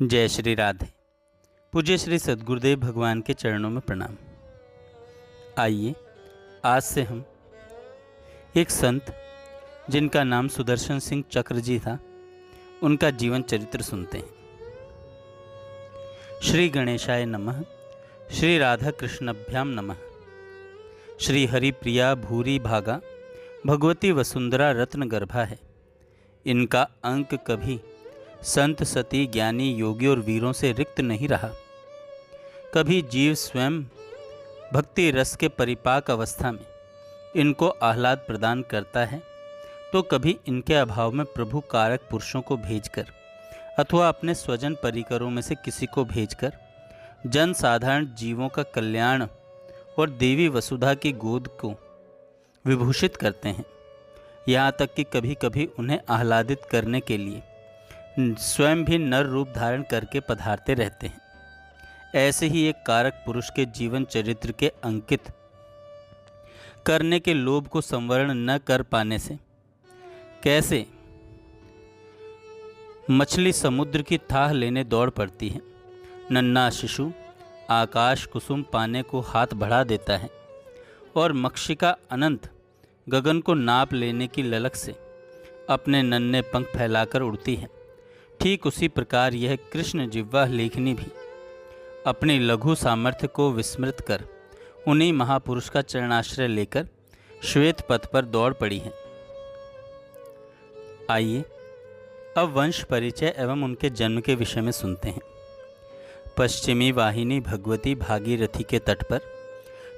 जय श्री राधे। पूज्य श्री सद्गुरुदेव भगवान के चरणों में प्रणाम। आइए आज से हम एक संत जिनका नाम सुदर्शन सिंह चक्र जी था, उनका जीवन चरित्र सुनते हैं। श्री गणेशाय नमः। श्री राधा कृष्णभ्याम नमः। श्री हरिप्रिया भूरी भागा भगवती वसुंधरा रत्न गर्भा है। इनका अंक कभी संत सती ज्ञानी योगी और वीरों से रिक्त नहीं रहा। कभी जीव स्वयं भक्ति रस के परिपाक अवस्था में इनको आह्लाद प्रदान करता है, तो कभी इनके अभाव में प्रभु कारक पुरुषों को भेजकर अथवा अपने स्वजन परिकरों में से किसी को भेजकर जन साधारण जीवों का कल्याण और देवी वसुधा की गोद को विभूषित करते हैं। यहाँ तक कि कभी कभी उन्हें आह्लादित करने के लिए स्वयं भी नर रूप धारण करके पधारते रहते हैं। ऐसे ही एक कारक पुरुष के जीवन चरित्र के अंकित करने के लोभ को संवरण न कर पाने से कैसे मछली समुद्र की थाह लेने दौड़ पड़ती है, नन्हा शिशु आकाश कुसुम पाने को हाथ बढ़ा देता है और मक्षिका अनंत गगन को नाप लेने की ललक से अपने नन्हे पंख फैलाकर उड़ती है, ठीक उसी प्रकार यह कृष्ण जिह्वा लेखनी भी अपनी लघु सामर्थ्य को विस्मृत कर उन्हीं महापुरुष का चरणाश्रय लेकर श्वेत पथ पर दौड़ पड़ी है। आइए अब वंश परिचय एवं उनके जन्म के विषय में सुनते हैं। पश्चिमी वाहिनी भगवती भागीरथी के तट पर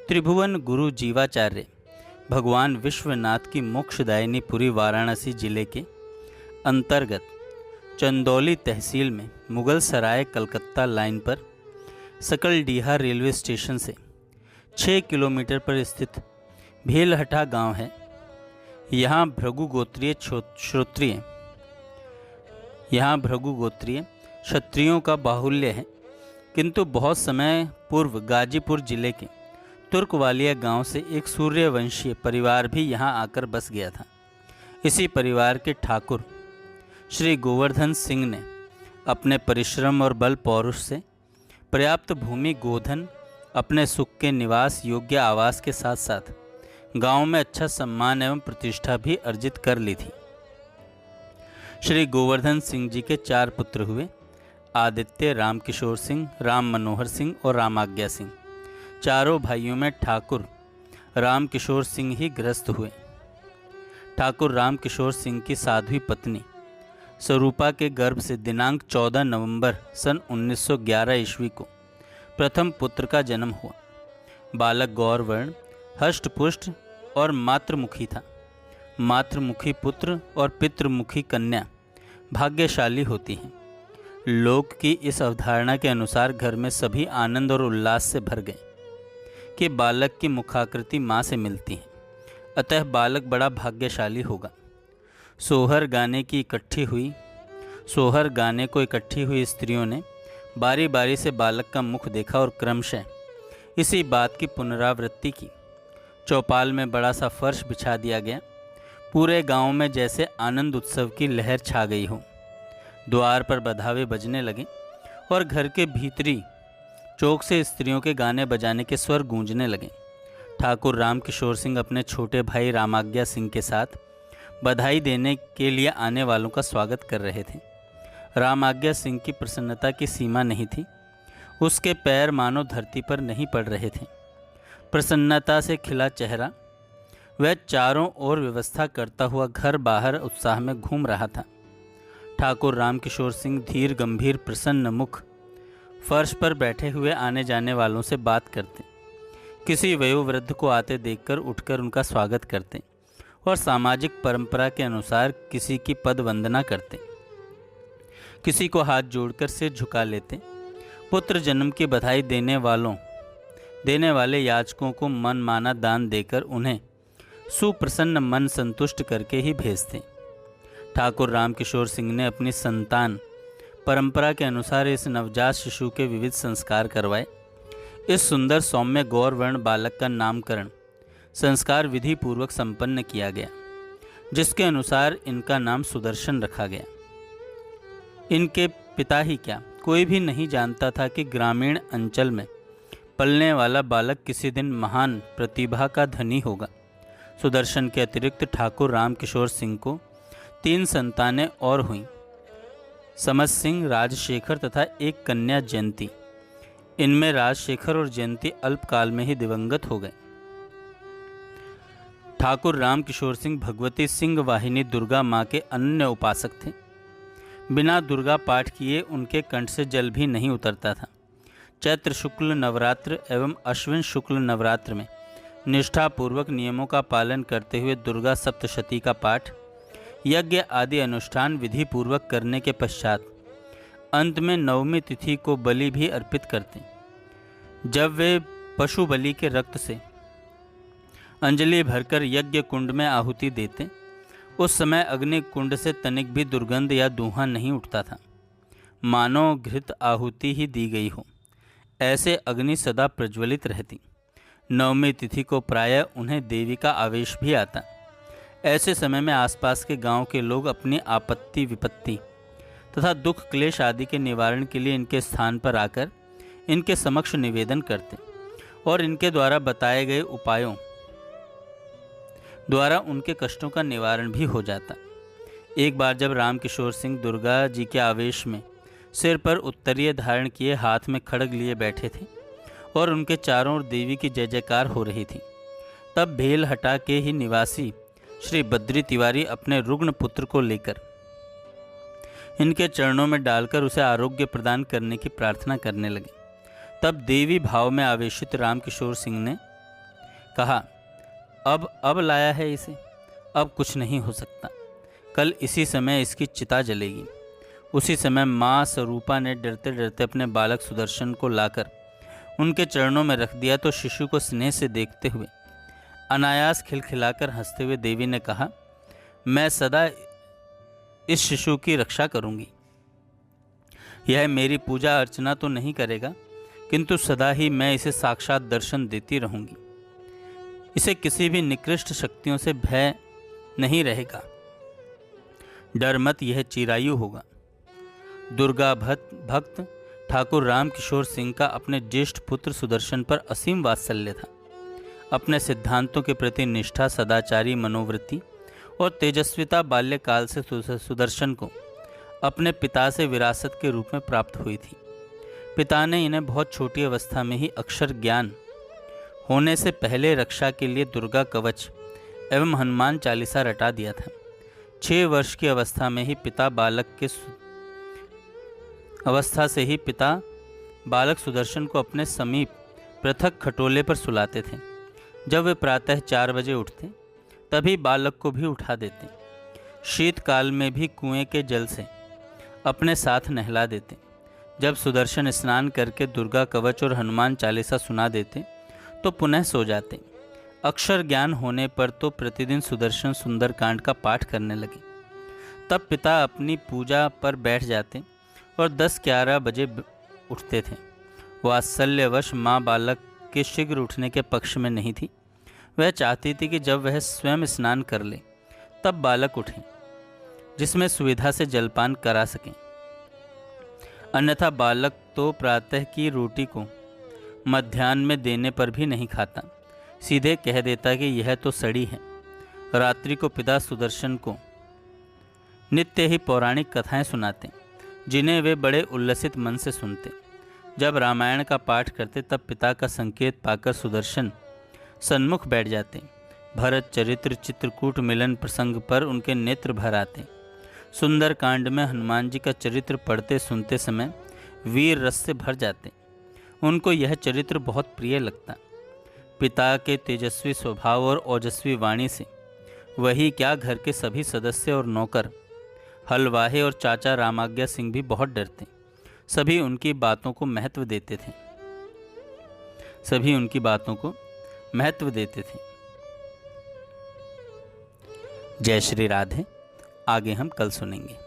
त्रिभुवन गुरु जीवाचार्य भगवान विश्वनाथ की मोक्षदायिनी पुरी वाराणसी जिले के अंतर्गत चंदौली तहसील में मुगल सराय कलकत्ता लाइन पर सकलडीहा रेलवे स्टेशन से 6 किलोमीटर पर स्थित भेलहटा गांव है। यहाँ भृगु गोत्रीय क्षत्रियों का बाहुल्य है, किंतु बहुत समय पूर्व गाजीपुर जिले के तुर्कवालिया गांव से एक सूर्यवंशीय परिवार भी यहाँ आकर बस गया था। इसी परिवार के ठाकुर श्री गोवर्धन सिंह ने अपने परिश्रम और बल पौरुष से पर्याप्त भूमि गोधन अपने सुख के निवास योग्य आवास के साथ साथ गांव में अच्छा सम्मान एवं प्रतिष्ठा भी अर्जित कर ली थी। श्री गोवर्धन सिंह जी के 4 पुत्र हुए, आदित्य, रामकिशोर सिंह, राम मनोहर सिंह और रामाज्ञा सिंह। चारों भाइयों में ठाकुर रामकिशोर सिंह ही गृहस्थ हुए। ठाकुर रामकिशोर सिंह की साध्वी पत्नी स्वरूपा के गर्भ से दिनांक 14 नवंबर सन 1911 ईस्वी को प्रथम पुत्र का जन्म हुआ। बालक गौरवर्ण, हष्टपुष्ट और मातृमुखी था। मातृमुखी पुत्र और पितृमुखी कन्या भाग्यशाली होती हैं। लोक की इस अवधारणा के अनुसार घर में सभी आनंद और उल्लास से भर गए कि बालक की मुखाकृति माँ से मिलती है, अतः बालक बड़ा भाग्यशाली होगा। सोहर गाने को इकट्ठी हुई स्त्रियों ने बारी बारी से बालक का मुख देखा और क्रमशः इसी बात की पुनरावृत्ति की। चौपाल में बड़ा सा फर्श बिछा दिया गया। पूरे गांव में जैसे आनंद उत्सव की लहर छा गई हो। द्वार पर बधावे बजने लगे और घर के भीतरी चौक से स्त्रियों के गाने बजाने के स्वर गूंजने लगे। ठाकुर रामकिशोर सिंह अपने छोटे भाई रामाज्ञा सिंह के साथ बधाई देने के लिए आने वालों का स्वागत कर रहे थे। रामाज्ञा सिंह की प्रसन्नता की सीमा नहीं थी। उसके पैर मानो धरती पर नहीं पड़ रहे थे। प्रसन्नता से खिला चेहरा वह चारों ओर व्यवस्था करता हुआ घर बाहर उत्साह में घूम रहा था। ठाकुर रामकिशोर सिंह धीर गंभीर प्रसन्न मुख फर्श पर बैठे हुए आने जाने वालों से बात करते, किसी वयोवृद्ध को आते देखकर उठकर उनका स्वागत करते और सामाजिक परंपरा के अनुसार किसी की पद वंदना करते, किसी को हाथ जोड़कर सिर झुका लेते। पुत्र जन्म की बधाई देने वाले याचकों को मनमाना दान देकर उन्हें सुप्रसन्न मन संतुष्ट करके ही भेजते। ठाकुर रामकिशोर सिंह ने अपनी संतान परंपरा के अनुसार इस नवजात शिशु के विविध संस्कार करवाए। इस सुंदर सौम्य गौरवर्ण बालक का नामकरण संस्कार विधि पूर्वक संपन्न किया गया, जिसके अनुसार इनका नाम सुदर्शन रखा गया। इनके पिता ही क्या, कोई भी नहीं जानता था कि ग्रामीण अंचल में पलने वाला बालक किसी दिन महान प्रतिभा का धनी होगा। सुदर्शन के अतिरिक्त ठाकुर रामकिशोर सिंह को 3 संतानें और हुईं, समझ सिंह, राजशेखर तथा एक कन्या जयंती। इनमें राजशेखर और जयंती अल्पकाल में ही दिवंगत हो गए। ठाकुर रामकिशोर सिंह भगवती सिंह वाहिनी दुर्गा माँ के अनन्य उपासक थे। बिना दुर्गा पाठ किए उनके कंठ से जल भी नहीं उतरता था। चैत्र शुक्ल नवरात्र एवं अश्विन शुक्ल नवरात्र में निष्ठापूर्वक नियमों का पालन करते हुए दुर्गा सप्तशती का पाठ, यज्ञ आदि अनुष्ठान विधि पूर्वक करने के पश्चात अंत में नवमी तिथि को बलि भी अर्पित करते। जब वे पशु बलि के रक्त से अंजलि भरकर यज्ञ कुंड में आहुति देते, उस समय अग्नि कुंड से तनिक भी दुर्गंध या धुआं नहीं उठता था, मानो घृत आहुति ही दी गई हो। ऐसे अग्नि सदा प्रज्वलित रहती। नवमी तिथि को प्रायः उन्हें देवी का आवेश भी आता। ऐसे समय में आसपास के गांव के लोग अपनी आपत्ति विपत्ति तथा दुख क्लेश आदि के निवारण के लिए इनके स्थान पर आकर इनके समक्ष निवेदन करते और इनके द्वारा बताए गए उपायों द्वारा उनके कष्टों का निवारण भी हो जाता। एक बार जब रामकिशोर सिंह दुर्गा जी के आवेश में सिर पर उत्तरीय धारण किए हाथ में खड्ग लिए बैठे थे और उनके चारों ओर देवी की जय जयकार हो रही थी, तब भेलहटा के ही निवासी श्री बद्री तिवारी अपने रुग्ण पुत्र को लेकर इनके चरणों में डालकर उसे आरोग्य प्रदान करने की प्रार्थना करने लगे। तब देवी भाव में आवेशित रामकिशोर सिंह ने कहा, अब लाया है इसे, अब कुछ नहीं हो सकता। कल इसी समय इसकी चिता जलेगी। उसी समय माँ स्वरूपा ने डरते डरते अपने बालक सुदर्शन को लाकर उनके चरणों में रख दिया तो शिशु को स्नेह से देखते हुए अनायास खिलखिलाकर हंसते हुए देवी ने कहा, मैं सदा इस शिशु की रक्षा करूंगी। यह मेरी पूजा अर्चना तो नहीं करेगा, किंतु सदा ही मैं इसे साक्षात दर्शन देती रहूंगी। इसे किसी भी निकृष्ट शक्तियों से भय नहीं रहेगा। डर मत, यह चिरायु होगा। दुर्गा भक्त ठाकुर रामकिशोर सिंह का अपने ज्येष्ठ पुत्र सुदर्शन पर असीम वात्सल्य था। अपने सिद्धांतों के प्रति निष्ठा, सदाचारी मनोवृत्ति और तेजस्विता बाल्यकाल से सुदर्शन को अपने पिता से विरासत के रूप में प्राप्त हुई थी। पिता ने इन्हें बहुत छोटी अवस्था में ही अक्षर ज्ञान होने से पहले रक्षा के लिए दुर्गा कवच एवं हनुमान चालीसा रटा दिया था। 6 वर्ष की अवस्था से ही पिता बालक सुदर्शन को अपने समीप पृथक खटोले पर सुलाते थे। जब वे प्रातः 4 बजे उठते तभी बालक को भी उठा देते। शीतकाल में भी कुएं के जल से अपने साथ नहला देते। जब सुदर्शन स्नान करके दुर्गा कवच और हनुमान चालीसा सुना देते तो पुनः सो जाते। अक्षर ज्ञान होने पर तो प्रतिदिन सुदर्शन सुंदरकांड का पाठ करने लगे। तब पिता अपनी पूजा पर बैठ जाते और 10-11 बजे उठते थे। वात्सल्यवश माँ बालक के शीघ्र उठने के पक्ष में नहीं थी। वह चाहती थी कि जब वह स्वयं स्नान कर ले तब बालक उठे, जिसमें सुविधा से जलपान करा सकें। अन्यथा बालक तो प्रातः की रोटी को मध्याह्न में देने पर भी नहीं खाता, सीधे कह देता कि यह तो सड़ी है। रात्रि को पिता सुदर्शन को नित्य ही पौराणिक कथाएं सुनाते, जिन्हें वे बड़े उल्लसित मन से सुनते। जब रामायण का पाठ करते तब पिता का संकेत पाकर सुदर्शन सन्मुख बैठ जाते। भरत चरित्र चित्रकूट मिलन प्रसंग पर उनके नेत्र भर आते। सुंदर कांड में हनुमान जी का चरित्र पढ़ते सुनते समय वीर रस से भर जाते। उनको यह चरित्र बहुत प्रिय लगता। पिता के तेजस्वी स्वभाव और ओजस्वी वाणी से वही क्या घर के सभी सदस्य और नौकर, हलवाहे और चाचा रामाज्ञा सिंह भी बहुत डरते। सभी उनकी बातों को महत्व देते थे। जय श्री राधे। आगे हम कल सुनेंगे।